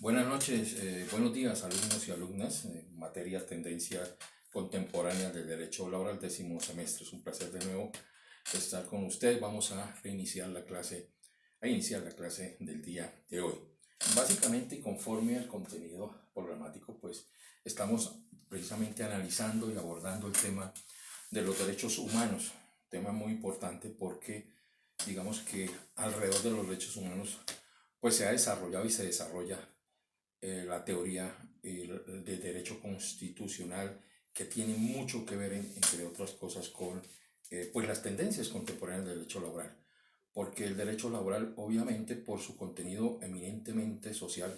Buenas noches, buenos días alumnos y alumnas, materia tendencia contemporánea del derecho laboral, décimo semestre. Es un placer de nuevo estar con ustedes. Vamos a iniciar la clase del día de hoy. Básicamente, y conforme al contenido programático, pues estamos precisamente analizando y abordando el tema de los derechos humanos, tema muy importante porque digamos que alrededor de los derechos humanos pues se ha desarrollado y se desarrolla la teoría de derecho constitucional, que tiene mucho que ver, entre otras cosas, con pues las tendencias contemporáneas del derecho laboral. Porque el derecho laboral, obviamente, por su contenido eminentemente social,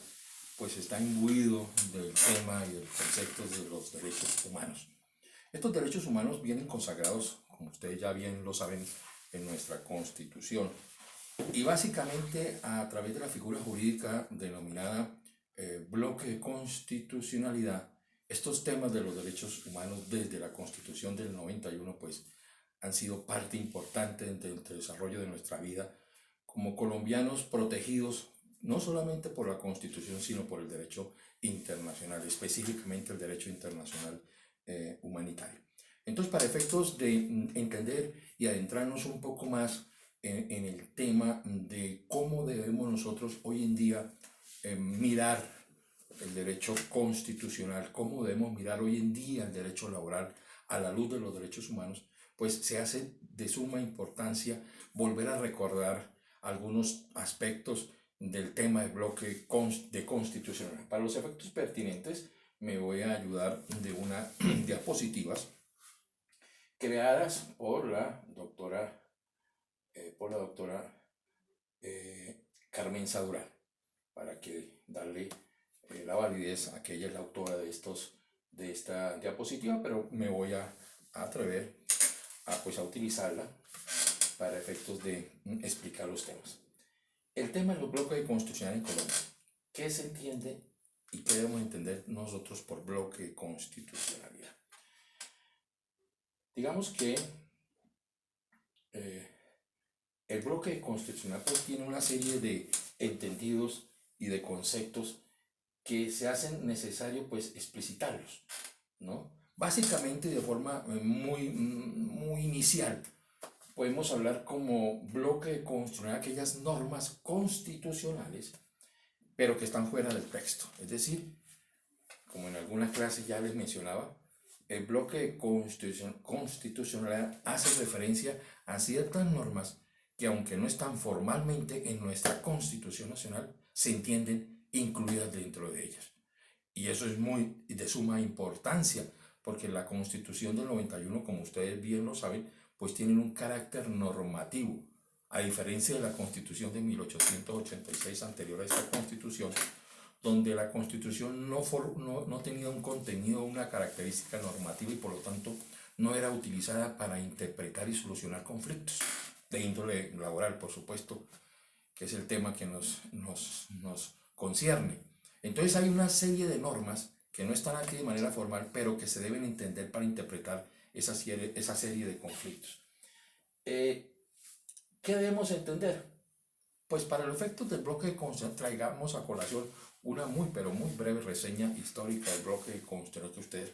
pues está imbuido del tema y del concepto de los derechos humanos. Estos derechos humanos vienen consagrados, como ustedes ya bien lo saben, en nuestra Constitución. Y básicamente a través de la figura jurídica denominada bloque de constitucionalidad, estos temas de los derechos humanos desde la Constitución del 91 pues han sido parte importante del desarrollo de nuestra vida como colombianos protegidos no solamente por la Constitución sino por el derecho internacional, específicamente el derecho internacional humanitario. Entonces, para efectos de entender y adentrarnos un poco más en el tema de cómo debemos nosotros hoy en día mirar el derecho constitucional, cómo debemos mirar hoy en día el derecho laboral a la luz de los derechos humanos, pues se hace de suma importancia volver a recordar algunos aspectos del tema del bloque de constitucional. Para los efectos pertinentes me voy a ayudar de unas diapositivas creadas por la doctora Carmen Sadurán, para que darle la validez a que ella es la autora de esta diapositiva, pero me voy a atrever a utilizarla para efectos de explicar los temas. El tema de los bloques de constitucional en Colombia. ¿Qué se entiende y qué debemos entender nosotros por bloque de constitucionalidad? Digamos que el bloque constitucional pues tiene una serie de entendidos y de conceptos que se hacen necesario pues explicitarlos, ¿no? Básicamente de forma muy inicial podemos hablar como bloque de constitucional aquellas normas constitucionales pero que están fuera del texto, es decir, como en algunas clases ya les mencionaba, el bloque de constitucionalidad hace referencia a ciertas normas que aunque no están formalmente en nuestra Constitución Nacional, se entienden incluidas dentro de ellas. Y eso es muy de suma importancia, porque la Constitución del 91, como ustedes bien lo saben, pues tiene un carácter normativo, a diferencia de la Constitución de 1886 anterior a esta Constitución, donde la Constitución no tenía un contenido, una característica normativa y por lo tanto no era utilizada para interpretar y solucionar conflictos de índole laboral, por supuesto, que es el tema que nos concierne. Entonces hay una serie de normas que no están aquí de manera formal, pero que se deben entender para interpretar esa serie de conflictos. ¿Qué debemos entender? Pues para los efectos del bloque de constitución traigamos a colación una pero muy breve reseña histórica del bloque de constitución que ustedes,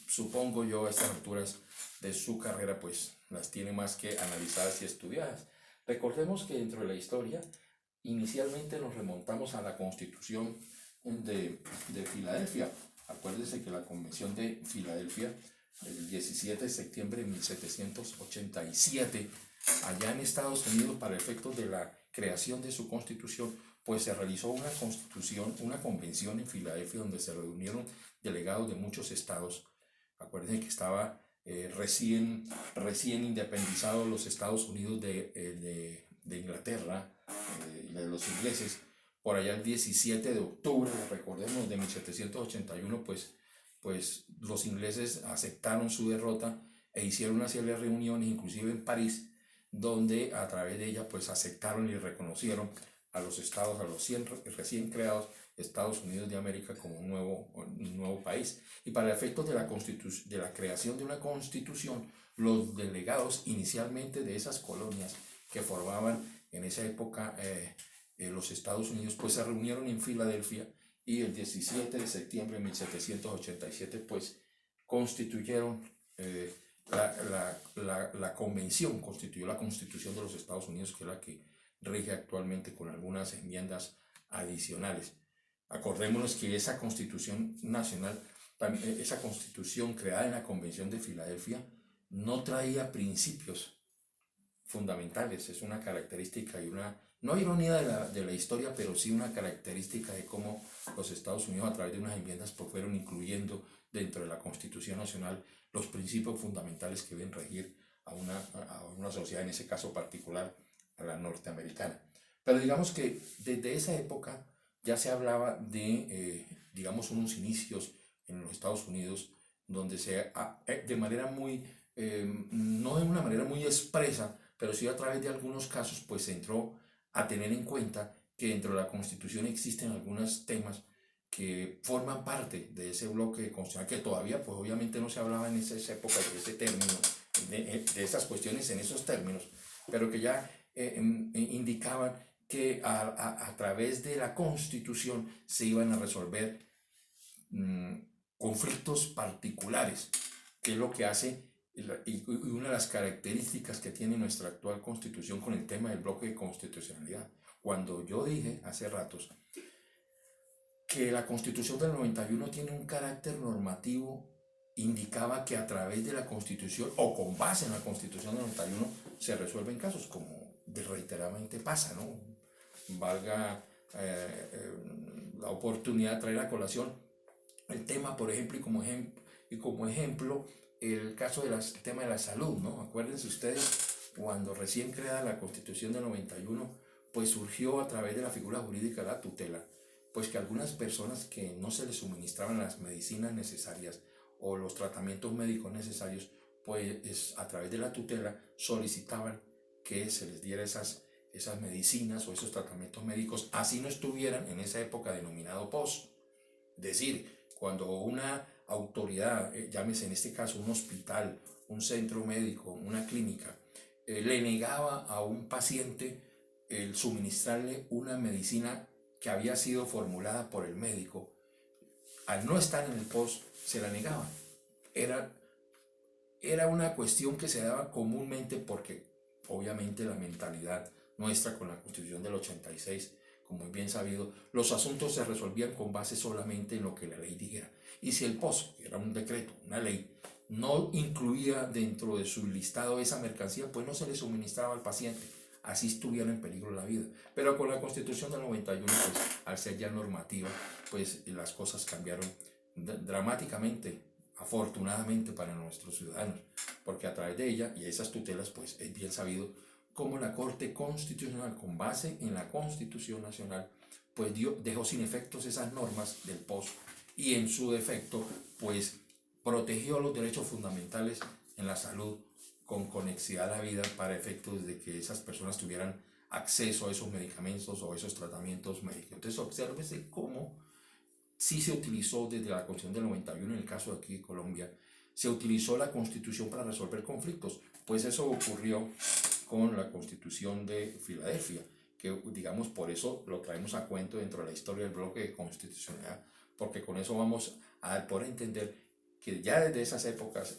supongo yo, a estas alturas de su carrera, pues las tiene más que analizadas y estudiadas. Recordemos que dentro de la historia, inicialmente nos remontamos a la Constitución de Filadelfia. Acuérdense que la Convención de Filadelfia, el 17 de septiembre de 1787, allá en Estados Unidos, para efectos de la creación de su constitución, pues se realizó una convención en Filadelfia donde se reunieron delegados de muchos estados. Acuérdense que estaba recién independizados los Estados Unidos de Inglaterra, de los ingleses, por allá el 17 de octubre, recordemos, de 1781, pues los ingleses aceptaron su derrota e hicieron una serie de reuniones, inclusive en París, donde a través de ella pues aceptaron y reconocieron a los estados, a los recién creados Estados Unidos de América como un nuevo país. Y para efectos de la creación de una constitución, los delegados inicialmente de esas colonias que formaban en esa época los Estados Unidos, pues se reunieron en Filadelfia y el 17 de septiembre de 1787 pues constituyeron la convención, constituyó la Constitución de los Estados Unidos, que es la que rige actualmente con algunas enmiendas adicionales. Acordémonos que esa Constitución nacional, esa Constitución creada en la Convención de Filadelfia, no traía principios fundamentales. Es una característica y una, no ironía de la historia, pero sí una característica de cómo los Estados Unidos, a través de unas enmiendas, pues fueron incluyendo dentro de la Constitución Nacional los principios fundamentales que deben regir a una sociedad, en ese caso particular, a la norteamericana. Pero digamos que desde esa época ya se hablaba de, digamos, unos inicios en los Estados Unidos donde de manera muy, no de una manera muy expresa, pero sí a través de algunos casos, pues se entró a tener en cuenta que dentro de la Constitución existen algunos temas que forman parte de ese bloque constitucional, que todavía, pues obviamente no se hablaba en esa época de ese término, de esas cuestiones en esos términos, pero que ya indicaban que a través de la Constitución se iban a resolver conflictos particulares, que es lo que hace y una de las características que tiene nuestra actual Constitución con el tema del bloque de constitucionalidad. Cuando yo dije hace ratos que la Constitución del 91 tiene un carácter normativo, indicaba que a través de la Constitución o con base en la Constitución del 91 se resuelven casos, como reiteradamente pasa, ¿no? Valga la oportunidad de traer a colación el tema, por ejemplo, y como ejemplo, el caso del tema de la salud, ¿no? Acuérdense ustedes, cuando recién creada la Constitución del 91, pues surgió a través de la figura jurídica de la tutela, pues que algunas personas que no se les suministraban las medicinas necesarias o los tratamientos médicos necesarios, pues a través de la tutela solicitaban que se les diera esas medicinas o esos tratamientos médicos, así no estuvieran en esa época denominado POS. Es decir, cuando una autoridad, llámese en este caso un hospital, un centro médico, una clínica, le negaba a un paciente el suministrarle una medicina que había sido formulada por el médico, al no estar en el POS, se la negaban. Era una cuestión que se daba comúnmente porque obviamente la mentalidad nuestra con la Constitución del 86, como es bien sabido, los asuntos se resolvían con base solamente en lo que la ley dijera. Y si el POS, que era un decreto, una ley, no incluía dentro de su listado esa mercancía, pues no se le suministraba al paciente, así estuviera en peligro la vida. Pero con la Constitución del 91, pues al ser ya normativa, pues las cosas cambiaron dramáticamente, afortunadamente para nuestros ciudadanos, porque a través de ella y esas tutelas, pues es bien sabido cómo la Corte Constitucional, con base en la Constitución Nacional, pues dejó sin efectos esas normas del POS y en su defecto, pues protegió los derechos fundamentales en la salud con conexidad a la vida para efectos de que esas personas tuvieran acceso a esos medicamentos o esos tratamientos médicos. Entonces, obsérvese cómo sí se utilizó desde la Constitución del 91, en el caso de aquí de Colombia, se utilizó la Constitución para resolver conflictos. Pues eso ocurrió con la Constitución de Filadelfia, que digamos por eso lo traemos a cuento dentro de la historia del bloque de constitucionalidad, porque con eso vamos a poder entender que ya desde esas épocas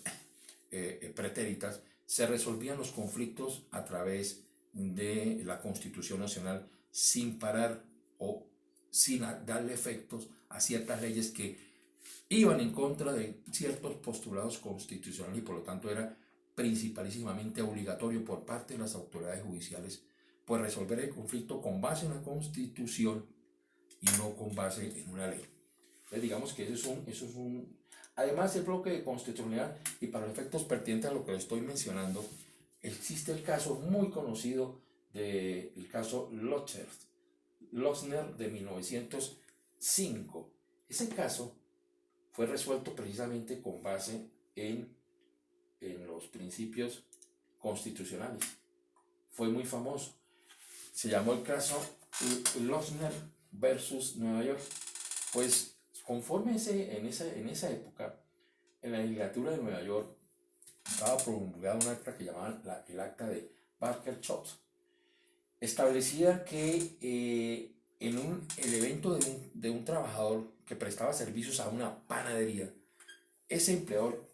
pretéritas se resolvían los conflictos a través de la Constitución Nacional sin parar o sin darle efectos a ciertas leyes que iban en contra de ciertos postulados constitucionales y por lo tanto era principalísimamente obligatorio por parte de las autoridades judiciales pues resolver el conflicto con base en la Constitución y no con base en una ley. Entonces digamos que eso es un además el bloque de constitucionalidad y para los efectos pertinentes a lo que le estoy mencionando, existe el caso muy conocido del caso Lochner de 1905. Ese caso fue resuelto precisamente con base en los principios constitucionales. Fue muy famoso. Se llamó el caso Lochner versus Nueva York. Pues conforme en esa época, en la legislatura de Nueva York estaba promulgada un acta que llamaban el acta de Parker-Schott. Establecía que el evento de un trabajador que prestaba servicios a una panadería, ese empleador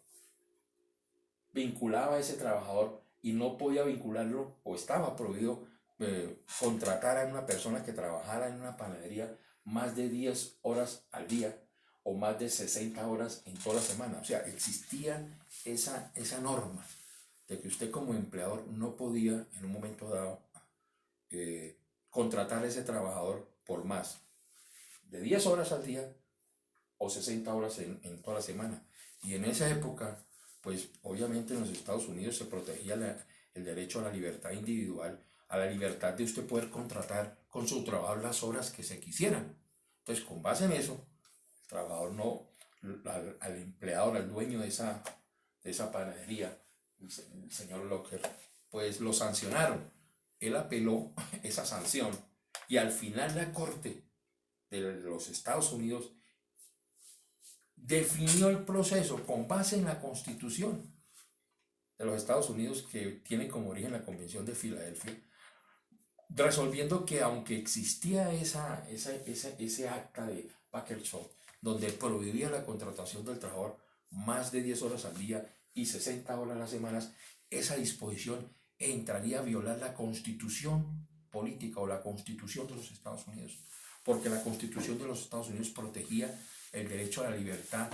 vinculaba a ese trabajador y no podía vincularlo o estaba prohibido contratar a una persona que trabajara en una panadería más de 10 horas al día o más de 60 horas en toda la semana. O sea, existía esa norma de que usted como empleador no podía en un momento dado contratar a ese trabajador por más de 10 horas al día o 60 horas en toda la semana. Y en esa época, pues obviamente en los Estados Unidos se protegía el derecho a la libertad individual, a la libertad de usted poder contratar con su trabajo las horas que se quisieran. Entonces, con base en eso, el trabajador no, al empleador, al dueño de esa panadería, el señor Locker, pues lo sancionaron. Él apeló esa sanción y al final la Corte de los Estados Unidos definió el proceso con base en la Constitución de los Estados Unidos, que tiene como origen la Convención de Filadelfia, resolviendo que aunque existía ese acta de Packer-Shop donde prohibía la contratación del trabajador más de 10 horas al día y 60 horas a las semanas, esa disposición entraría a violar la Constitución política o la Constitución de los Estados Unidos, porque la Constitución de los Estados Unidos protegía el derecho a la libertad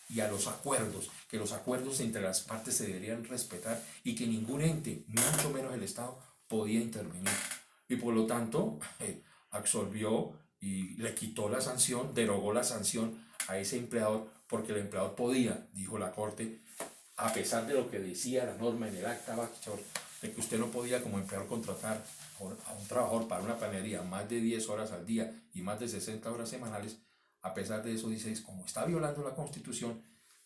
y a los acuerdos, que los acuerdos entre las partes se deberían respetar y que ningún ente, mucho menos el Estado, podía intervenir. Y por lo tanto, absolvió y le quitó la sanción, derogó la sanción a ese empleador, porque el empleador podía, dijo la Corte, a pesar de lo que decía la norma en el acta Packer, de que usted no podía como empleador contratar a un trabajador para una panadería más de 10 horas al día y más de 60 horas semanales. A pesar de eso, dice, como está violando la Constitución,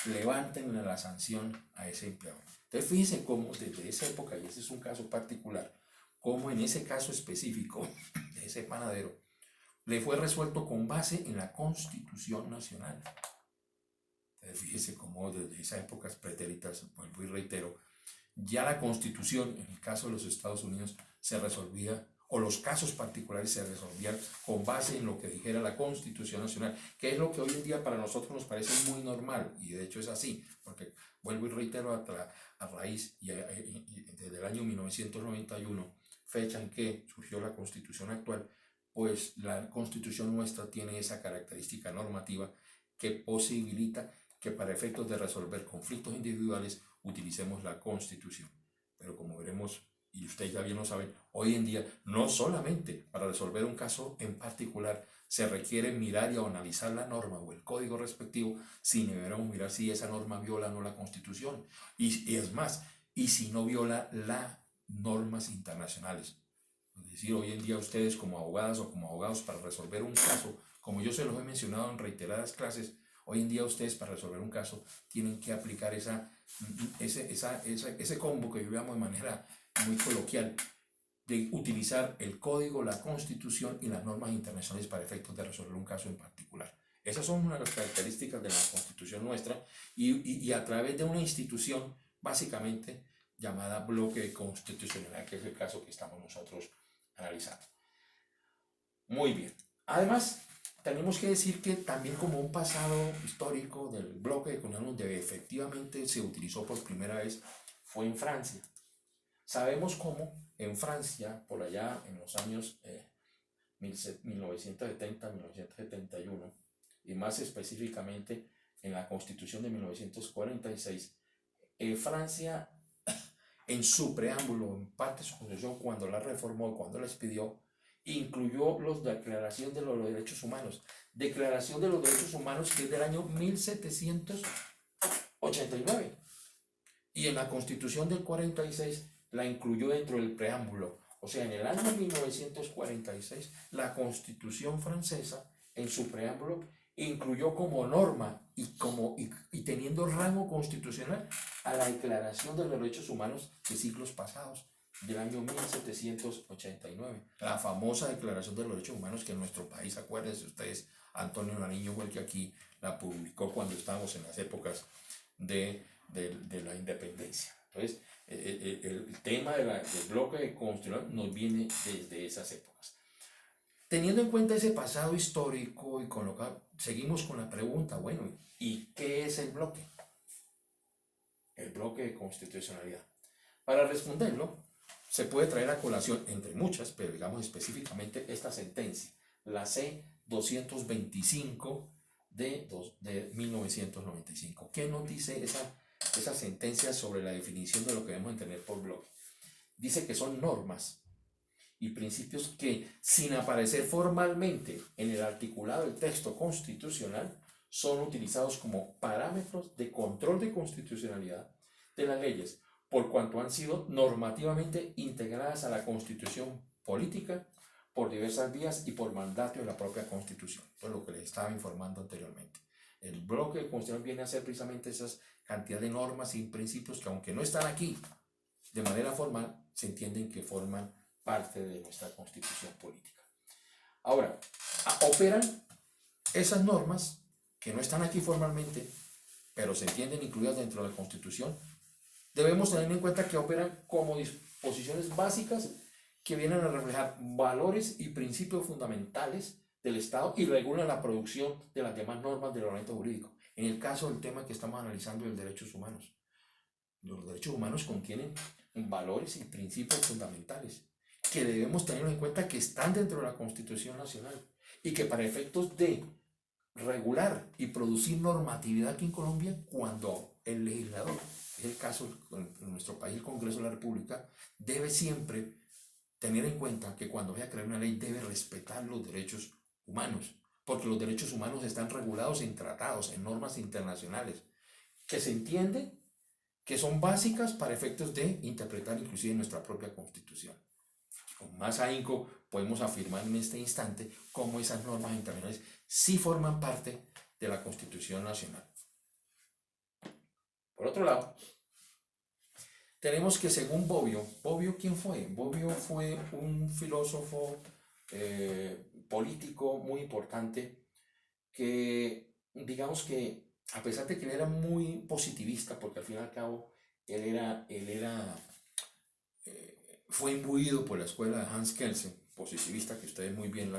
levanten la sanción a ese empleador. Entonces, fíjense cómo desde esa época, y ese es un caso particular, cómo en ese caso específico de ese panadero, le fue resuelto con base en la Constitución Nacional. Entonces, fíjese cómo desde esas épocas pretéritas, vuelvo y reitero, ya la Constitución, en el caso de los Estados Unidos, se resolvía, o los casos particulares se resolvían con base en lo que dijera la Constitución Nacional, que es lo que hoy en día para nosotros nos parece muy normal, y de hecho es así, porque vuelvo y reitero a raíz y desde el año 1991, fecha en que surgió la Constitución actual, pues la Constitución nuestra tiene esa característica normativa que posibilita que para efectos de resolver conflictos individuales utilicemos la Constitución. Pero como veremos, y ustedes ya bien lo saben, hoy en día no solamente para resolver un caso en particular se requiere mirar y analizar la norma o el código respectivo, sino deberemos mirar si esa norma viola o no la Constitución. Y es más, y si no viola las normas internacionales. Es decir, hoy en día ustedes como abogadas o como abogados para resolver un caso, como yo se los he mencionado en reiteradas clases, hoy en día ustedes para resolver un caso tienen que aplicar ese combo que yo llamo de manera muy coloquial, de utilizar el código, la Constitución y las normas internacionales para efectos de resolver un caso en particular. Esas son una de las características de la Constitución nuestra y a través de una institución básicamente llamada bloque constitucional, que es el caso que estamos nosotros analizando. Muy bien. Además, tenemos que decir que también como un pasado histórico del bloque de colonias donde efectivamente se utilizó por primera vez fue en Francia. Sabemos cómo en Francia, por allá en los años 1970-1971, y más específicamente en la Constitución de 1946, Francia en su preámbulo, en parte de su constitución, cuando la reformó, cuando la expidió, incluyó la Declaración de los Derechos Humanos. Declaración de los Derechos Humanos que es del año 1789. Y en la Constitución del 46 la incluyó dentro del preámbulo. O sea, en el año 1946, la Constitución francesa, en su preámbulo, incluyó como norma y teniendo rango constitucional a la Declaración de los Derechos Humanos de siglos pasados, del año 1789. La famosa Declaración de los Derechos Humanos que en nuestro país, acuérdense ustedes, Antonio Nariño fue el que aquí la publicó cuando estábamos en las épocas de la independencia. Entonces, el tema del bloque constitucional nos viene desde esas épocas. Teniendo en cuenta ese pasado histórico y seguimos con la pregunta, bueno, ¿y qué es el bloque? El bloque de constitucionalidad. Para responderlo, se puede traer a colación, entre muchas, pero digamos específicamente esta sentencia, la C-225 de 1995. ¿Qué nos dice esa sentencia sobre la definición de lo que debemos entender por bloque? Dice que son normas y principios que, sin aparecer formalmente en el articulado del texto constitucional, son utilizados como parámetros de control de constitucionalidad de las leyes, por cuanto han sido normativamente integradas a la constitución política por diversas vías y por mandato de la propia constitución. Esto es lo que les estaba informando anteriormente. El bloque de constitución viene a ser precisamente esas cantidad de normas y principios que, aunque no están aquí de manera formal, se entienden que forman parte de nuestra constitución política. Ahora, operan esas normas que no están aquí formalmente, pero se entienden incluidas dentro de la constitución. Debemos tener en cuenta que operan como disposiciones básicas que vienen a reflejar valores y principios fundamentales del Estado y regulan la producción de las demás normas del ordenamiento jurídico. En el caso del tema que estamos analizando, de derechos humanos, los derechos humanos contienen valores y principios fundamentales que debemos tener en cuenta que están dentro de la Constitución Nacional y que para efectos de regular y producir normatividad aquí en Colombia, cuando el legislador, es el caso en nuestro país, el Congreso de la República, debe siempre tener en cuenta que cuando vaya a crear una ley debe respetar los derechos humanos, porque los derechos humanos están regulados en tratados, en normas internacionales, que se entiende que son básicas para efectos de interpretar inclusive nuestra propia Constitución. Con más ahínco podemos afirmar en este instante cómo esas normas internacionales sí forman parte de la Constitución Nacional. Por otro lado, tenemos que según Bobbio, ¿quién fue? Bobbio fue un filósofo político muy importante que, digamos que, a pesar de que él era muy positivista, porque al fin y al cabo fue imbuido por la escuela de Hans Kelsen, positivista, que ustedes muy bien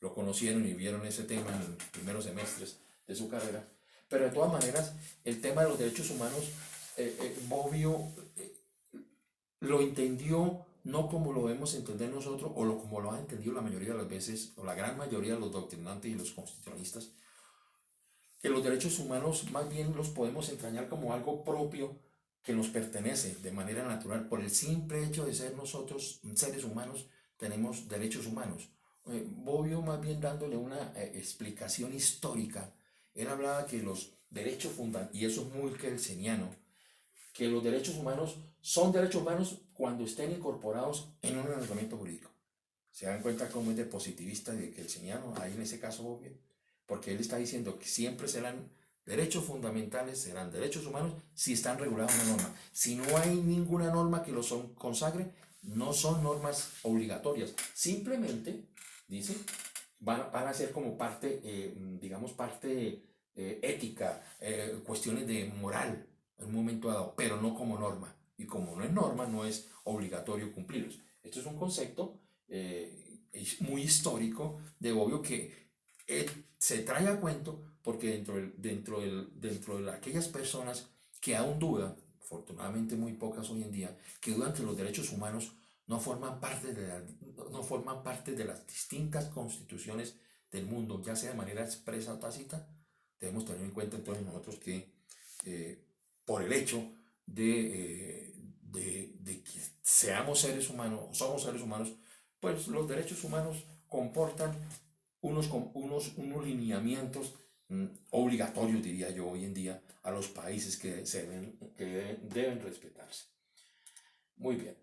lo conocieron y vieron ese tema en los primeros semestres de su carrera. Pero de todas maneras, el tema de los derechos humanos, Bobbio lo entendió no como lo debemos entender nosotros, como lo han entendido la mayoría de las veces, o la gran mayoría de los doctrinantes y los constitucionalistas, que los derechos humanos más bien los podemos entrañar como algo propio que nos pertenece de manera natural. Por el simple hecho de ser nosotros seres humanos, tenemos derechos humanos. Bobbio, más bien dándole una explicación histórica, él hablaba que los derechos fundamentales, y eso es muy kelseniano, que los derechos humanos son derechos humanos cuando estén incorporados en un ordenamiento jurídico. Se dan cuenta cómo es de positivista y de kelseniano, ahí en ese caso Bobbio, porque él está diciendo que siempre serán derechos fundamentales, serán derechos humanos si están regulados en una norma. Si no hay ninguna norma que los consagre, no son normas obligatorias. Simplemente, dice, van a ser como parte, digamos, parte ética, cuestiones de moral en un momento dado, pero no como norma. Y como no es norma, no es obligatorio cumplirlos. Esto es un concepto muy histórico de Bobbio que se trae a cuento porque dentro de aquellas personas que aún dudan, afortunadamente muy pocas hoy en día, que dudan que los derechos humanos no forman parte de las distintas constituciones del mundo, ya sea de manera expresa o tácita, debemos tener en cuenta entonces nosotros que por el hecho de que seamos seres humanos, o somos seres humanos, pues los derechos humanos comportan unos lineamientos obligatorios, diría yo, hoy en día, a los países que deben respetarse. Muy bien.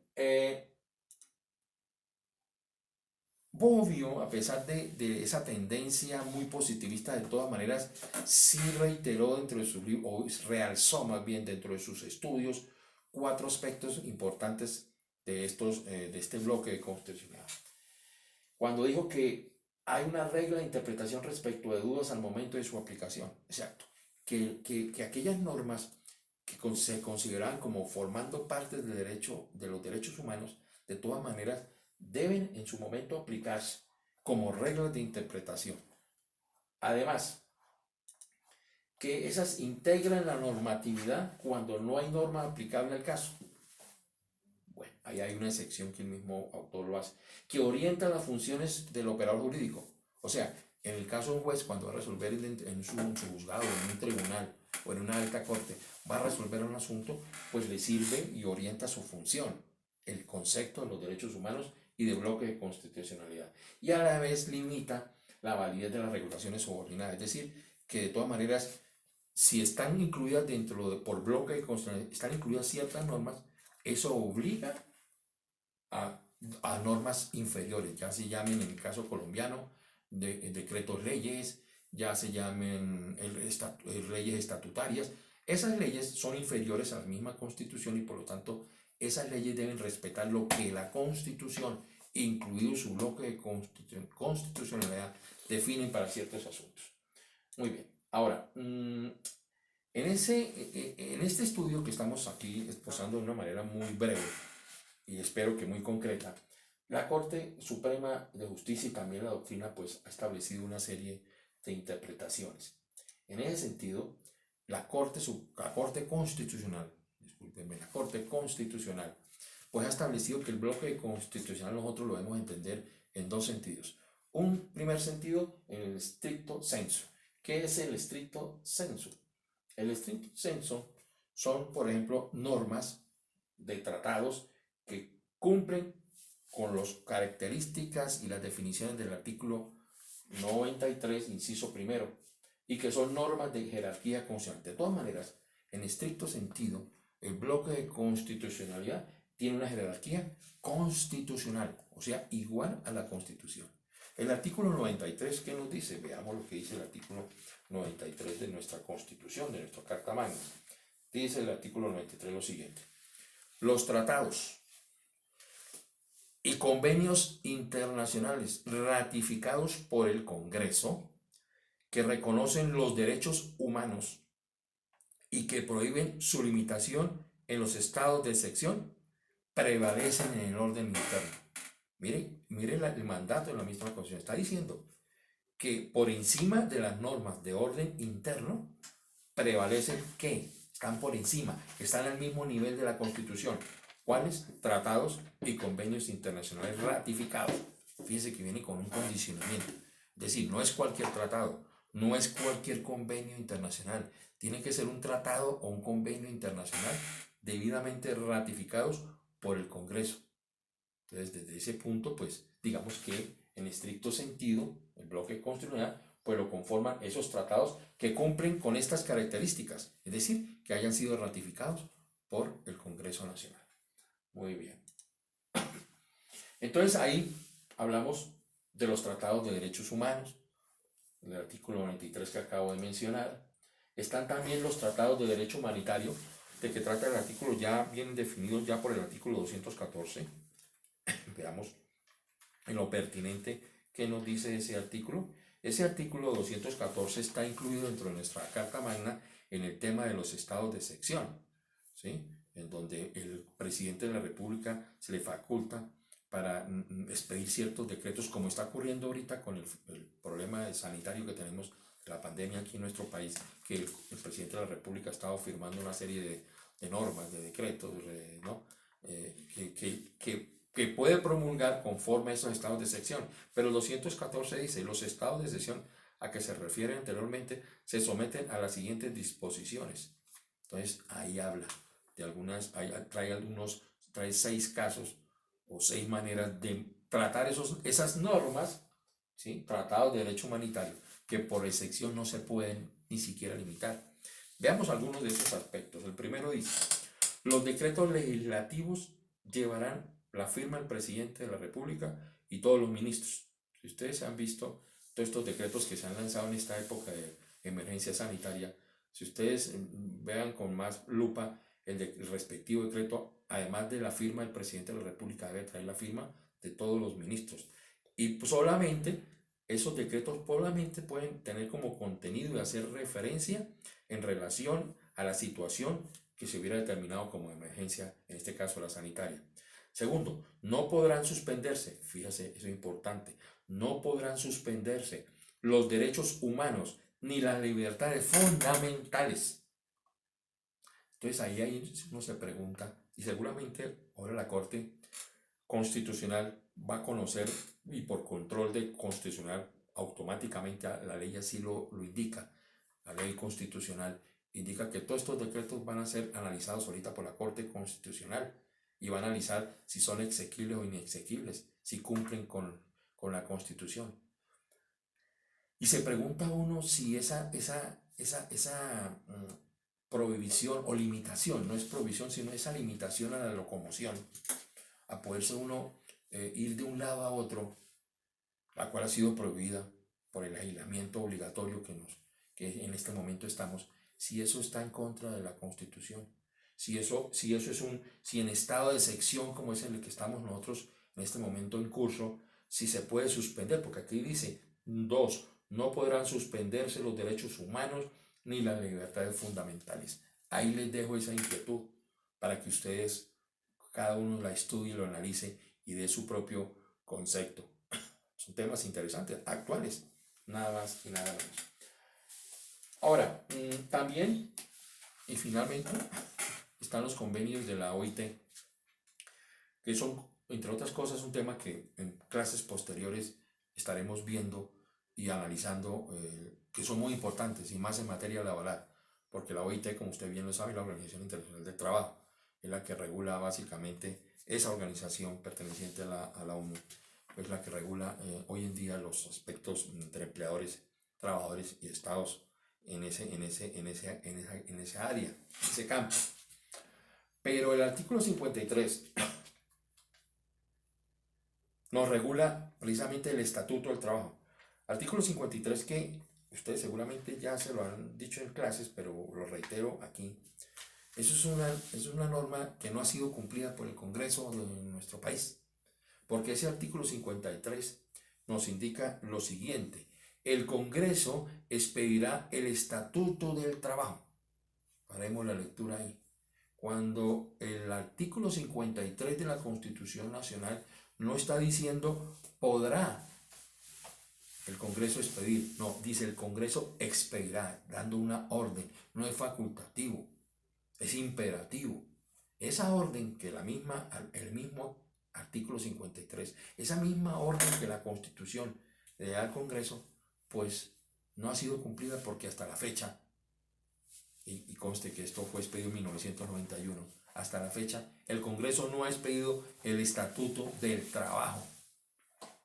Bobbio, a pesar de esa tendencia muy positivista, de todas maneras, sí reiteró dentro de sus libros, o realzó más bien dentro de sus estudios, 4 aspectos importantes de este bloque de constitucionalidad. Cuando dijo que hay una regla de interpretación respecto de dudas al momento de su aplicación, exacto, que aquellas normas que se consideraban como formando parte de los derechos humanos, de todas maneras, deben en su momento aplicarse como reglas de interpretación. Además, que esas integran la normatividad cuando no hay norma aplicable al caso. Bueno, ahí hay una excepción que el mismo autor lo hace, que orienta las funciones del operador jurídico. O sea, en el caso de un juez, cuando va a resolver en su juzgado, en un tribunal o en una alta corte, va a resolver un asunto, pues le sirve y orienta su función, el concepto de los derechos humanos y de bloque de constitucionalidad. Y a la vez limita la validez de las regulaciones subordinadas. Es decir, que de todas maneras, si están incluidas por bloque de constitucionalidad, están incluidas ciertas normas, eso obliga a, a normas inferiores, ya se llamen en el caso colombiano decretos leyes, ya se llamen leyes estatutarias. Esas leyes son inferiores a la misma constitución y por lo tanto esas leyes deben respetar lo que la constitución, incluido su bloque de constitucionalidad, definen para ciertos asuntos. Muy bien, ahora, en este estudio que estamos aquí exposando de una manera muy breve y espero que muy concreta, la Corte Suprema de Justicia y también la doctrina pues ha establecido una serie de interpretaciones. En ese sentido, la Corte Constitucional, discúlpenme, la Corte Constitucional, pues ha establecido que el bloque constitucional nosotros lo debemos entender en dos sentidos. Un primer sentido en el estricto sensu. ¿Qué es el estricto sensu? El estricto sensu son, por ejemplo, normas de tratados que cumplen con las características y las definiciones del artículo 93, inciso primero, y que son normas de jerarquía constitucional. De todas maneras, en estricto sentido, el bloque de constitucionalidad tiene una jerarquía constitucional, o sea, igual a la Constitución. El artículo 93, ¿qué nos dice? Veamos lo que dice el artículo 93 de nuestra Constitución, de nuestra Carta Magna. Dice el artículo 93 lo siguiente: los tratados y convenios internacionales ratificados por el Congreso que reconocen los derechos humanos y que prohíben su limitación en los estados de excepción prevalecen en el orden interno. Mire el mandato de la misma Constitución. Está diciendo que por encima de las normas de orden interno prevalecen que están por encima, están al mismo nivel de la Constitución. ¿Cuáles? Tratados y convenios internacionales ratificados. Fíjense que viene con un condicionamiento. Es decir, no es cualquier tratado, no es cualquier convenio internacional. Tiene que ser un tratado o un convenio internacional debidamente ratificados por el Congreso. Entonces, desde ese punto, pues, digamos que en estricto sentido, el bloque constitucional, pues lo conforman esos tratados que cumplen con estas características, es decir, que hayan sido ratificados por el Congreso Nacional. Muy bien. Entonces ahí hablamos de los tratados de derechos humanos, el artículo 93 que acabo de mencionar. Están también los tratados de derecho humanitario, de que trata el artículo, ya vienen definidos ya por el artículo 214. Veamos en lo pertinente que nos dice ese artículo. Ese artículo 214 está incluido dentro de nuestra Carta Magna en el tema de los estados de excepción, ¿sí? En donde el presidente de la República se le faculta para expedir ciertos decretos, como está ocurriendo ahorita con el problema sanitario que tenemos, la pandemia aquí en nuestro país, que el presidente de la República ha estado firmando una serie de normas, de decretos, ¿no? Que puede promulgar conforme a esos estados de excepción. Pero el 214 dice: los estados de excepción a que se refiere anteriormente se someten a las siguientes disposiciones. Entonces ahí habla de algunas, trae 6 casos o 6 maneras de tratar esas normas, ¿sí? Tratados de derecho humanitario, que por excepción no se pueden ni siquiera limitar. Veamos algunos de esos aspectos. El primero dice: los decretos legislativos llevarán la firma del presidente de la República y todos los ministros. Si ustedes han visto todos estos decretos que se han lanzado en esta época de emergencia sanitaria, si ustedes vean con más lupa el respectivo decreto, además de la firma del presidente de la República, debe traer la firma de todos los ministros. Y solamente esos decretos solamente pueden tener como contenido y hacer referencia en relación a la situación que se hubiera determinado como emergencia, en este caso la sanitaria. Segundo, no podrán suspenderse, fíjese, eso es importante, no podrán suspenderse los derechos humanos ni las libertades fundamentales. Entonces ahí uno se pregunta, y seguramente ahora la Corte Constitucional va a conocer, y por control de constitucional automáticamente la ley así lo indica, la ley constitucional indica que todos estos decretos van a ser analizados ahorita por la Corte Constitucional y va a analizar si son exequibles o inexequibles, si cumplen con la Constitución. Y se pregunta uno si esa prohibición o limitación, no es prohibición, sino esa limitación a la locomoción, a poderse uno ir de un lado a otro, la cual ha sido prohibida por el aislamiento obligatorio que en este momento estamos, si eso está en contra de la Constitución, si en estado de sección como es en el que estamos nosotros en este momento en curso, si se puede suspender, porque aquí dice 2, no podrán suspenderse los derechos humanos ni las libertades fundamentales. Ahí les dejo esa inquietud para que ustedes, cada uno la estudie, lo analice y dé su propio concepto. Son temas interesantes, actuales, nada más y nada menos. Ahora, también y finalmente están los convenios de la OIT, que son, entre otras cosas, un tema que en clases posteriores estaremos viendo y analizando, que son muy importantes y más en materia laboral, porque la OIT, como usted bien lo sabe, la Organización Internacional del Trabajo, es la que regula básicamente esa organización perteneciente a la ONU, es la que regula hoy en día los aspectos entre empleadores, trabajadores y estados en esa área, en ese campo. Pero el artículo 53 nos regula precisamente el Estatuto del Trabajo. Artículo 53 que ustedes seguramente ya se lo han dicho en clases, pero lo reitero aquí. Eso es una norma que no ha sido cumplida por el Congreso de nuestro país, porque ese artículo 53 nos indica lo siguiente: el Congreso expedirá el Estatuto del Trabajo. Haremos la lectura ahí. Cuando el artículo 53 de la Constitución Nacional no está diciendo podrá el Congreso expedir, no, dice el Congreso expedirá, dando una orden, no es facultativo, es imperativo. Esa orden que el mismo artículo 53, esa misma orden que la Constitución le da al Congreso, pues no ha sido cumplida porque hasta la fecha, y conste que esto fue expedido en 1991, hasta la fecha el Congreso no ha expedido el Estatuto del Trabajo,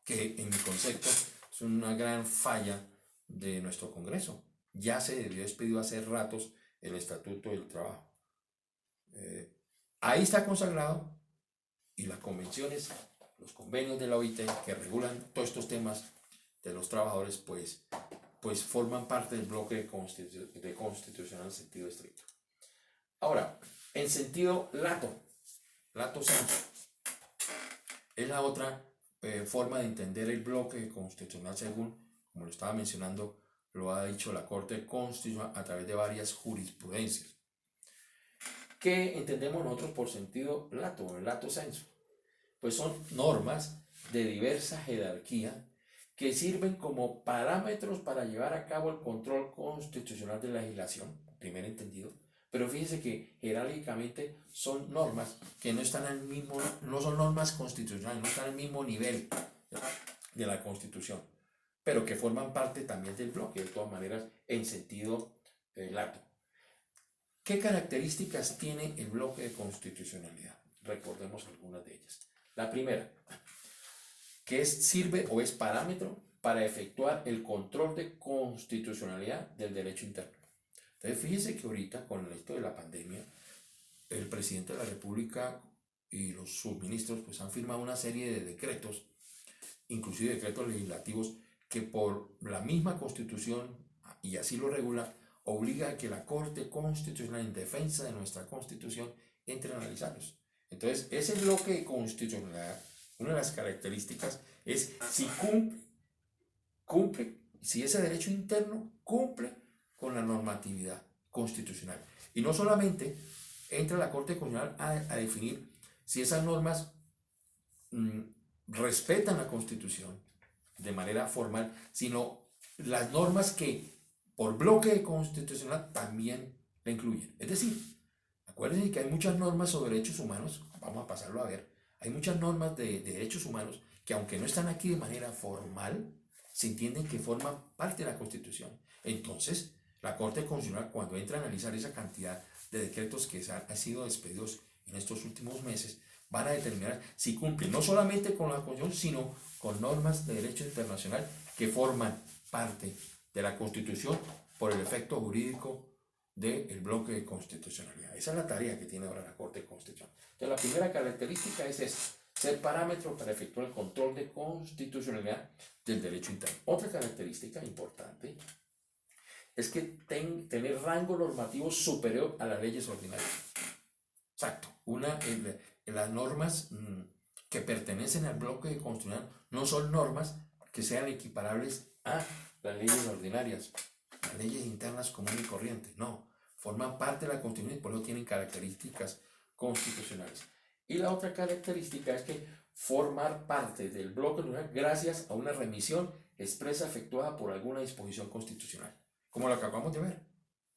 que en mi concepto es una gran falla de nuestro Congreso. Ya se debió expedir hace ratos el Estatuto del Trabajo. Ahí está consagrado, y las convenciones, los convenios de la OIT que regulan todos estos temas de los trabajadores, pues forman parte del bloque de constitucional en sentido estricto. Ahora, en sentido lato sensu, es la otra forma de entender el bloque constitucional según, como lo estaba mencionando, lo ha dicho la Corte Constitucional a través de varias jurisprudencias. ¿Qué entendemos nosotros por sentido lato sensu? Pues son normas de diversa jerarquía que sirven como parámetros para llevar a cabo el control constitucional de la legislación, primer entendido. Pero fíjense que jerárquicamente son normas que no son normas constitucionales, no están al mismo nivel de la Constitución, pero que forman parte también del bloque, de todas maneras, en sentido lato. ¿Qué características tiene el bloque de constitucionalidad? Recordemos algunas de ellas. La primera, que sirve o es parámetro para efectuar el control de constitucionalidad del derecho interno. Entonces, fíjense que ahorita, con esto de la pandemia, el presidente de la República y sus ministros pues, han firmado una serie de decretos, inclusive decretos legislativos, que por la misma Constitución, y así lo regula, obliga a que la Corte Constitucional, en defensa de nuestra Constitución, entre a analizarlos. Entonces, ese bloque de constitucionalidad, una de las características es si cumple, si ese derecho interno cumple con la normatividad constitucional. Y no solamente entra la Corte Constitucional a definir si esas normas respetan la Constitución, de manera formal, sino las normas que por bloque constitucional también la incluyen. Es decir, acuérdense que hay muchas normas sobre derechos humanos, vamos a pasarlo a ver, hay muchas normas de derechos humanos que aunque no están aquí de manera formal, se entienden que forman parte de la Constitución. Entonces, la Corte Constitucional, cuando entra a analizar esa cantidad de decretos que han sido expedidos en estos últimos meses, van a determinar si cumplen no solamente con la Constitución, sino con normas de derecho internacional que forman parte de la Constitución por el efecto jurídico del bloque de constitucionalidad. Esa es la tarea que tiene ahora la Corte Constitucional. Entonces, la primera característica es esa, ser parámetro para efectuar el control de constitucionalidad del derecho interno. Otra característica importante es que tener rango normativo superior a las leyes ordinarias. Exacto. Las normas que pertenecen al bloque constitucional no son normas que sean equiparables a las leyes ordinarias, las leyes internas comunes y corrientes. No, forman parte de la Constitución y por eso tienen características constitucionales. Y la otra característica es que formar parte del bloque constitucional gracias a una remisión expresa efectuada por alguna disposición constitucional, como la que acabamos de ver.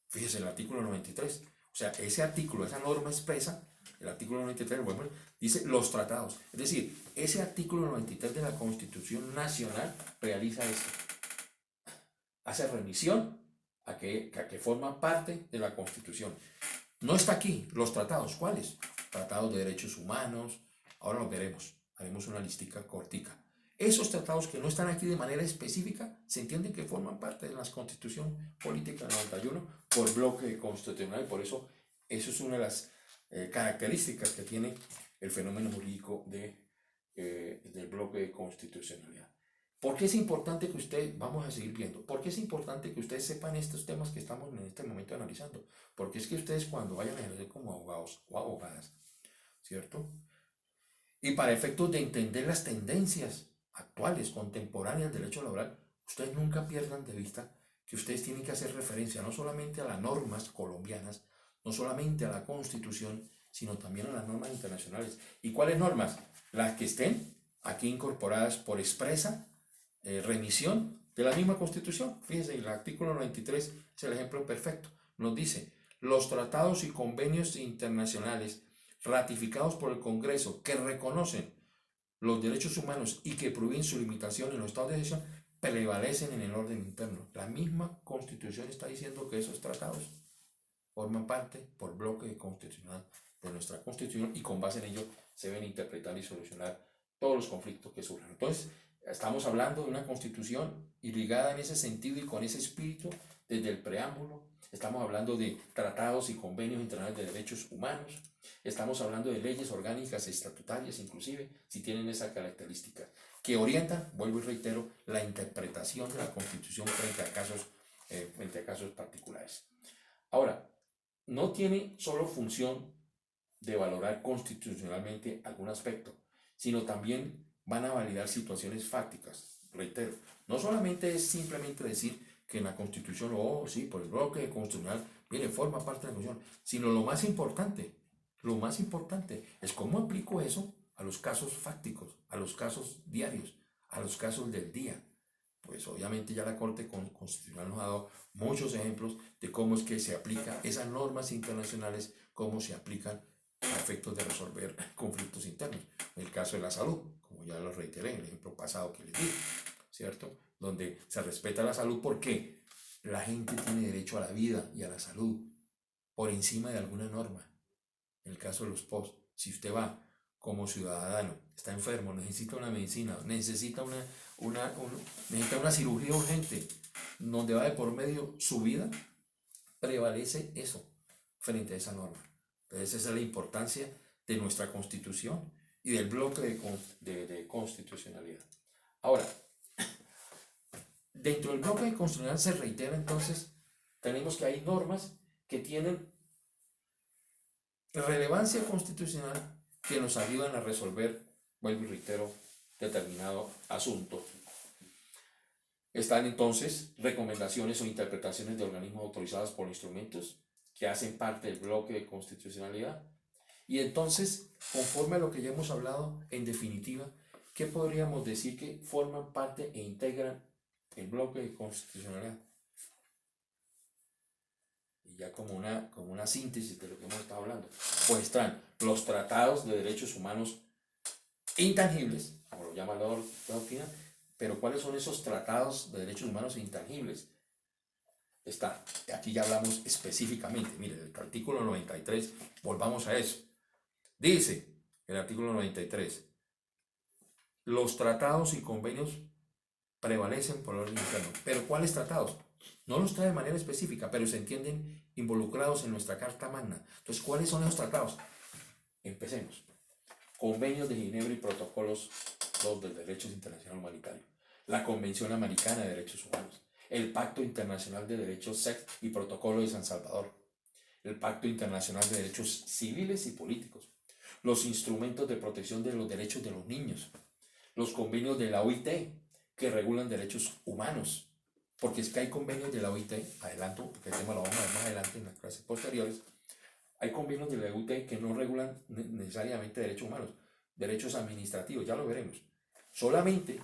Fíjese el artículo 93. O sea, ese artículo, esa norma expresa, el artículo 93, bueno, dice los tratados. Es decir, ese artículo 93 de la Constitución Nacional realiza esto. Hace remisión a que forma parte de la Constitución. No está aquí, los tratados. ¿Cuáles? Tratados de derechos humanos. Ahora los veremos. Haremos una listica cortica. Esos tratados que no están aquí de manera específica se entienden que forman parte de la Constitución Política 91 por bloque constitucional y por eso es una de las características que tiene el fenómeno jurídico del bloque de constitucionalidad. ¿Por qué es importante que ustedes, vamos a seguir viendo, por qué es importante que ustedes sepan estos temas que estamos en este momento analizando? Porque es que ustedes cuando vayan a ejercer como abogados o abogadas, ¿cierto? Y para efectos de entender las tendencias actuales, contemporáneas del derecho laboral, ustedes nunca pierdan de vista que ustedes tienen que hacer referencia no solamente a las normas colombianas, no solamente a la Constitución, sino también a las normas internacionales. ¿Y cuáles normas? Las que estén aquí incorporadas por expresa remisión de la misma Constitución. Fíjense, el artículo 93 es el ejemplo perfecto. Nos dice, los tratados y convenios internacionales ratificados por el Congreso que reconocen los derechos humanos y que prohíben su limitación en los estados de excepción prevalecen en el orden interno. La misma Constitución está diciendo que esos tratados forman parte por bloque constitucional de nuestra Constitución y con base en ello se deben interpretar y solucionar todos los conflictos que surjan. Entonces, estamos hablando de una Constitución irrigada en ese sentido y con ese espíritu desde el preámbulo. Estamos hablando de tratados y convenios internacionales de derechos humanos. Estamos hablando de leyes orgánicas estatutarias, inclusive, si tienen esa característica, que orientan, vuelvo y reitero, la interpretación de la Constitución frente a casos particulares. Ahora, no tiene solo función de valorar constitucionalmente algún aspecto, sino también van a validar situaciones fácticas. Reitero, no solamente es simplemente decir que en la Constitución, sí, por el bloque constitucional, mire, forma parte de la Constitución, sino lo más importante es cómo aplico eso a los casos fácticos, a los casos diarios, a los casos del día. Pues obviamente ya la Corte Constitucional nos ha dado muchos ejemplos de cómo es que se aplican esas normas internacionales, cómo se aplican a efectos de resolver conflictos internos. En el caso de la salud, como ya lo reiteré en el ejemplo pasado que les di, ¿cierto? Donde se respeta la salud porque la gente tiene derecho a la vida y a la salud por encima de alguna norma. En el caso de los POS, si usted va como ciudadano, está enfermo, necesita una medicina, necesita una cirugía urgente, donde va de por medio su vida, prevalece eso frente a esa norma. Entonces esa es la importancia de nuestra Constitución y del bloque de constitucionalidad. Ahora, dentro del bloque de constitucionalidad se reitera entonces, tenemos que hay normas que tienen relevancia constitucional que nos ayudan a resolver, vuelvo y reitero, determinado asunto. Están entonces recomendaciones o interpretaciones de organismos autorizados por instrumentos que hacen parte del bloque de constitucionalidad. Y entonces, conforme a lo que ya hemos hablado, en definitiva, ¿qué podríamos decir que forman parte e integran el bloque de constitucionalidad? Y ya como una síntesis de lo que hemos estado hablando, pues están los tratados de derechos humanos intangibles, como lo llama la doctrina, pero ¿cuáles son esos tratados de derechos humanos intangibles? Está, aquí ya hablamos específicamente, mire, el artículo 93, volvamos a eso. Dice el artículo 93, los tratados y convenios prevalecen por el orden interno. ¿Pero cuáles tratados? No los trae de manera específica, pero se entienden involucrados en nuestra Carta Magna. Entonces, ¿cuáles son esos tratados? Empecemos. Convenios de Ginebra y protocolos 2 del Derecho Internacional Humanitario. La Convención Americana de Derechos Humanos. El Pacto Internacional de Derechos Sex y Protocolo de San Salvador. El Pacto Internacional de Derechos Civiles y Políticos. Los instrumentos de protección de los derechos de los niños. Los convenios de la OIT que regulan derechos humanos. Porque es que hay convenios de la OIT, adelanto, porque el tema lo vamos a ver más adelante en las clases posteriores. Hay convenios de la OIT que no regulan necesariamente derechos humanos, derechos administrativos, ya lo veremos. Solamente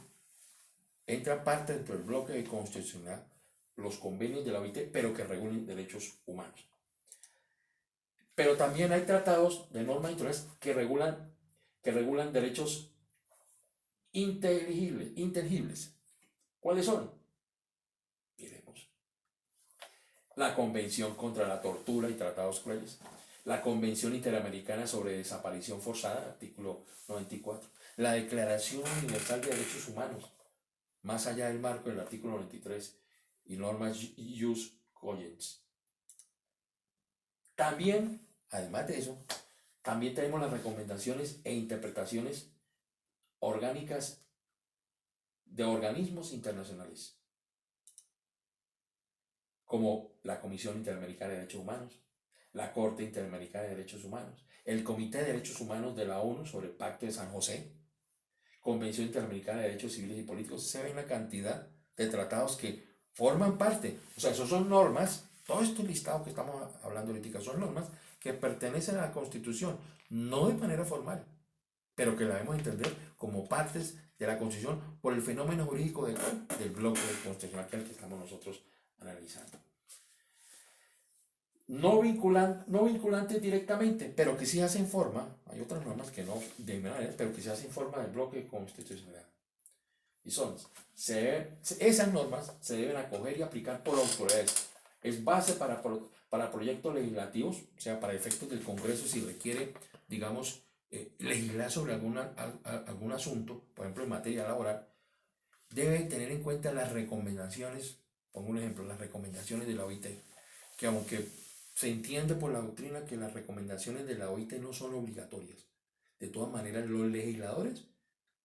entra parte dentro del bloque de constitucional los convenios de la OIT, pero que regulen derechos humanos. Pero también hay tratados de normas internacionales que regulan derechos intangibles. ¿Cuáles son? Miremos. La Convención contra la Tortura y Tratados Crueles. La Convención Interamericana sobre Desaparición Forzada, artículo 94. La Declaración Universal de Derechos Humanos, más allá del marco del artículo 93, y normas jus cogens. También, además de eso, también tenemos las recomendaciones e interpretaciones orgánicas de organismos internacionales, como la Comisión Interamericana de Derechos Humanos, la Corte Interamericana de Derechos Humanos, el Comité de Derechos Humanos de la ONU sobre el Pacto de San José, Convención Interamericana de Derechos Civiles y Políticos. Se ve la cantidad de tratados que forman parte, o sea, esos son normas, todo este listado que estamos hablando ahorita son normas que pertenecen a la Constitución, no de manera formal, pero que la debemos entender como partes de la Constitución por el fenómeno jurídico del bloque constitucional que estamos nosotros analizando. No vinculantes directamente, pero que sí hacen forma, hay otras normas que no de manera, pero que sí hacen forma del bloque constitucional. Y son, esas normas se deben acoger y aplicar por autoridades. Es base para proyectos legislativos, o sea, para efectos del Congreso si requiere, digamos, legislar sobre algún asunto, por ejemplo en materia laboral, debe tener en cuenta las recomendaciones, pongo un ejemplo, las recomendaciones de la OIT, que aunque se entiende por la doctrina que las recomendaciones de la OIT no son obligatorias, de todas maneras los legisladores,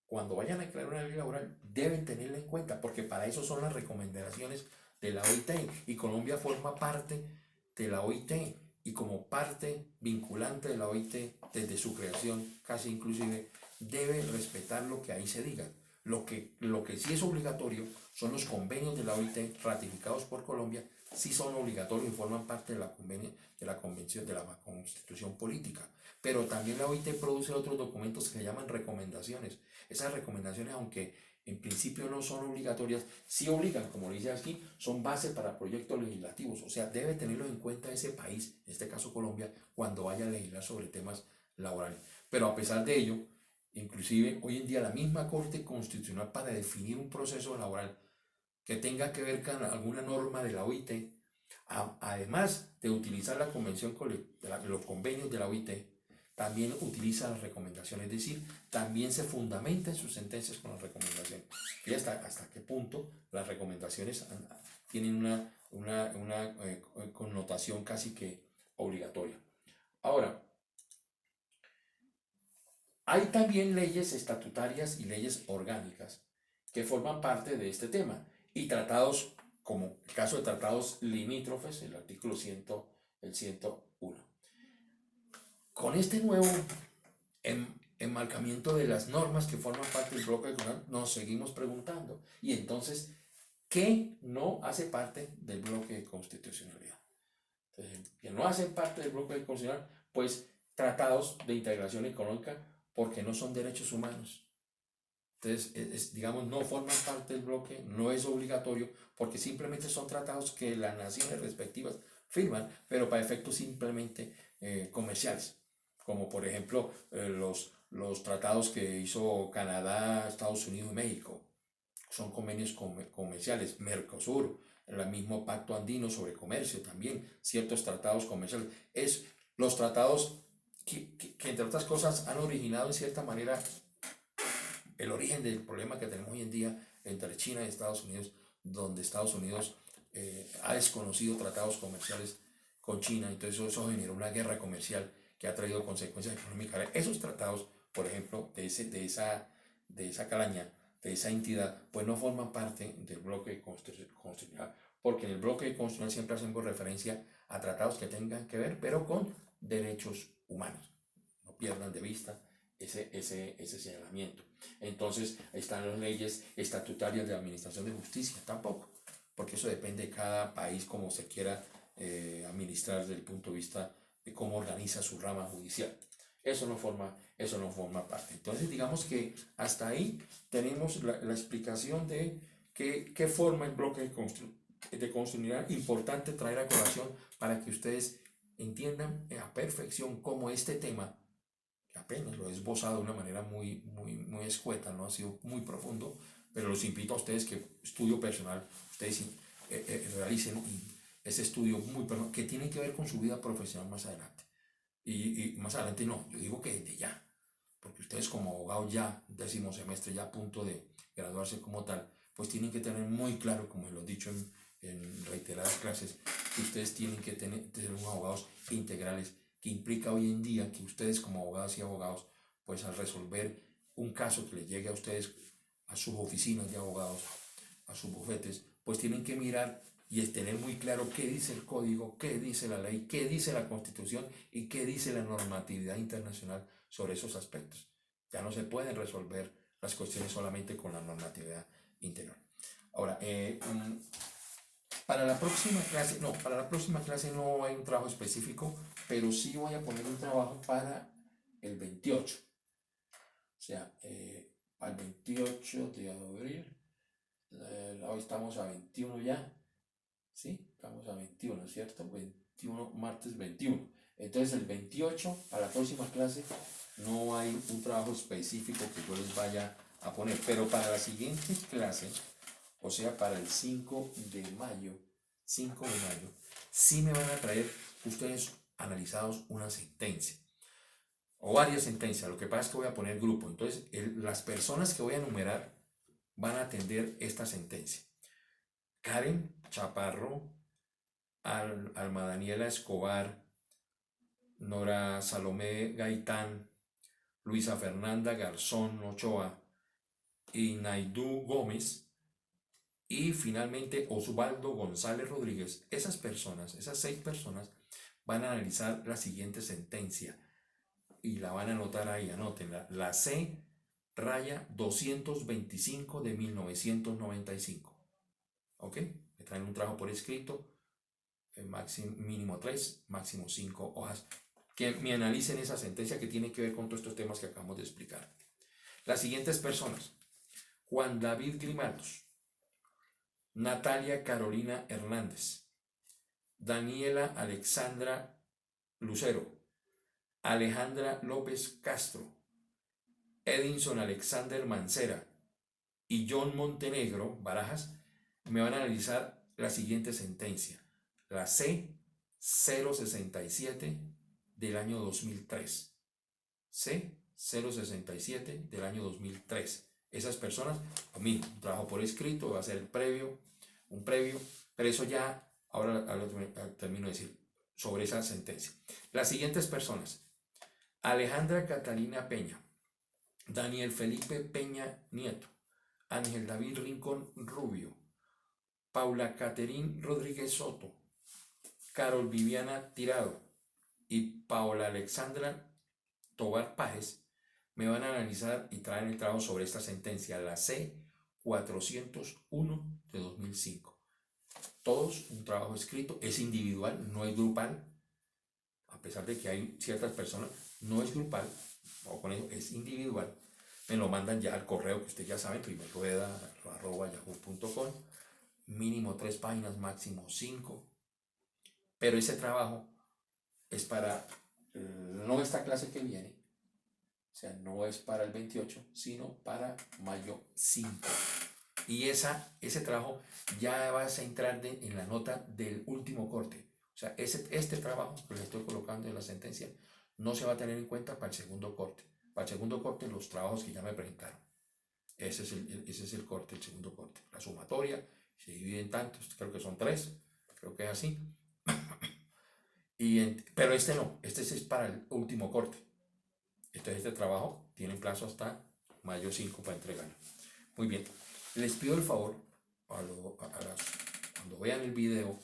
cuando vayan a crear una ley laboral, deben tenerla en cuenta, porque para eso son las recomendaciones de la OIT, y Colombia forma parte de la OIT, y como parte vinculante de la OIT desde su creación, casi inclusive, debe respetar lo que ahí se diga. Lo que sí es obligatorio son los convenios de la OIT ratificados por Colombia, sí son obligatorios y forman parte de la convención de la Constitución Política. Pero también la OIT produce otros documentos que se llaman recomendaciones. Esas recomendaciones, aunque en principio no son obligatorias, sí obligan, como dice aquí, son base para proyectos legislativos. O sea, debe tenerlo en cuenta ese país, en este caso Colombia, cuando vaya a legislar sobre temas laborales. Pero a pesar de ello, inclusive hoy en día la misma Corte Constitucional, para definir un proceso laboral que tenga que ver con alguna norma de la OIT, además de utilizar la convención, los convenios de la OIT, también utiliza las recomendaciones, es decir, también se fundamenta en sus sentencias con las recomendaciones. Y hasta qué punto las recomendaciones tienen una connotación casi que obligatoria. Ahora, hay también leyes estatutarias y leyes orgánicas que forman parte de este tema, y tratados, como el caso de tratados limítrofes, el artículo 101. Con este nuevo enmarcamiento de las normas que forman parte del bloque constitucional, nos seguimos preguntando, y entonces, ¿qué no hace parte del bloque de constitucionalidad? Entonces, que no hacen parte del bloque de constitucional, pues tratados de integración económica, porque no son derechos humanos. Entonces, digamos, no forman parte del bloque, no es obligatorio, porque simplemente son tratados que las naciones respectivas firman, pero para efectos simplemente comerciales, como por ejemplo los tratados que hizo Canadá, Estados Unidos y México, son convenios comerciales, Mercosur, el mismo Pacto Andino sobre Comercio también, ciertos tratados comerciales, es los tratados que entre otras cosas han originado en cierta manera el origen del problema que tenemos hoy en día entre China y Estados Unidos, donde Estados Unidos ha desconocido tratados comerciales con China, entonces eso generó una guerra comercial que ha traído consecuencias económicas. Esos tratados, por ejemplo, de esa calaña, de esa entidad, pues no forman parte del bloque constitucional, porque en el bloque constitucional siempre hacemos referencia a tratados que tengan que ver, pero con derechos humanos. No pierdan de vista ese señalamiento. Entonces están las leyes estatutarias de administración de justicia, tampoco, porque eso depende de cada país como se quiera administrar desde el punto de vista de cómo organiza su rama judicial. Eso no forma parte. Entonces digamos que hasta ahí tenemos la explicación de qué forma el bloque de constitucionalidad. Importante traer a colación para que ustedes entiendan a perfección cómo este tema, que apenas lo he esbozado de una manera muy escueta, no ha sido muy profundo, pero los invito a ustedes que estudio personal, ustedes realicen ese estudio muy personal que tiene que ver con su vida profesional más adelante. Y más adelante no, yo digo que desde ya, porque ustedes como abogados ya, 10º semestre, ya a punto de graduarse como tal, pues tienen que tener muy claro, como lo he dicho en reiteradas clases, que ustedes tienen que tener unos abogados integrales, que implica hoy en día que ustedes como abogadas y abogados, pues al resolver un caso que les llegue a ustedes, a sus oficinas de abogados, a sus bufetes, pues tienen que mirar y es tener muy claro qué dice el código, qué dice la ley, qué dice la constitución y qué dice la normatividad internacional sobre esos aspectos. Ya no se pueden resolver las cuestiones solamente con la normatividad integral. Ahora, para la próxima clase no hay un trabajo específico, pero sí voy a poner un trabajo para el 28. O sea, al 28 de abril, hoy estamos a 21 ya, ¿sí? Estamos a 21, ¿cierto? 21, martes 21. Entonces el 28, para la próxima clase, no hay un trabajo específico que yo les vaya a poner, pero para la siguiente clase, o sea, para el 5 de mayo, sí me van a traer ustedes analizados una sentencia o varias sentencias. Lo que pasa es que voy a poner grupo. Entonces, las personas que voy a enumerar van a atender esta sentencia. Karen Chaparro, Alma Daniela Escobar, Nora Salomé Gaitán, Luisa Fernanda Garzón Ochoa y Naidú Gómez, y finalmente Osvaldo González Rodríguez. Esas personas, esas 6 personas, van a analizar la siguiente sentencia y la van a anotar ahí, anótenla. La C raya 225 de 1995. ¿Ok? Me traen un trabajo por escrito, mínimo 3, máximo 5 hojas, que me analicen esa sentencia que tiene que ver con todos estos temas que acabamos de explicar. Las siguientes personas: Juan David Grimaldos, Natalia Carolina Hernández, Daniela Alexandra Lucero, Alejandra López Castro, Edinson Alexander Mancera y John Montenegro Barajas, me van a analizar la siguiente sentencia, la C 067 del año 2003. C 067 del año 2003. Esas personas, a mí, un trabajo por escrito, va a ser un previo, pero eso ya, ahora termino de decir sobre esa sentencia. Las siguientes personas: Alejandra Catalina Peña, Daniel Felipe Peña Nieto, Ángel David Rincón Rubio, Paula Caterín Rodríguez Soto, Carol Viviana Tirado y Paola Alexandra Tobar Páez, me van a analizar y traer el trabajo sobre esta sentencia, la C 401 de 2005. Todos un trabajo escrito, es individual, no es grupal, a pesar de que hay ciertas personas, no es grupal, o con eso es individual, me lo mandan ya al correo que usted ya sabe, primerrueda@yahoo.com, mínimo 3 páginas, máximo 5, pero ese trabajo es para no esta clase que viene, o sea, no es para el 28, sino para mayo 5. Y ese trabajo ya vas a entrar en la nota del último corte. O sea, este trabajo que le estoy colocando en la sentencia no se va a tener en cuenta para el segundo corte. Para el segundo corte, los trabajos que ya me presentaron. Ese es el corte, el segundo corte. La sumatoria se divide en tantos, creo que son 3, creo que es así. Pero este no, este es para el último corte. Entonces este trabajo tiene plazo hasta mayo 5 para entregarlo. Muy bien, les pido el favor, cuando vean el video,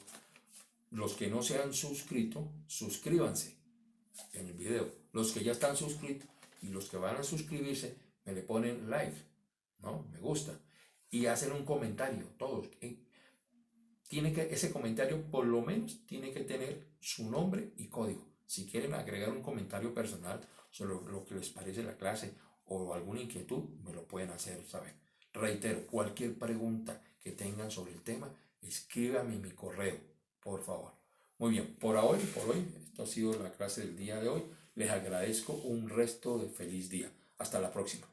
los que no se han suscrito, suscríbanse en el video. Los que ya están suscritos y los que van a suscribirse, me le ponen like, ¿no? Me gusta. Y hacen un comentario, todos. Ese comentario por lo menos tiene que tener su nombre y código. Si quieren agregar un comentario personal sobre lo que les parece la clase o alguna inquietud, me lo pueden hacer saber. Reitero, cualquier pregunta que tengan sobre el tema, escríbame en mi correo, por favor. Muy bien, por hoy, esto ha sido la clase del día de hoy. Les agradezco un resto de feliz día. Hasta la próxima.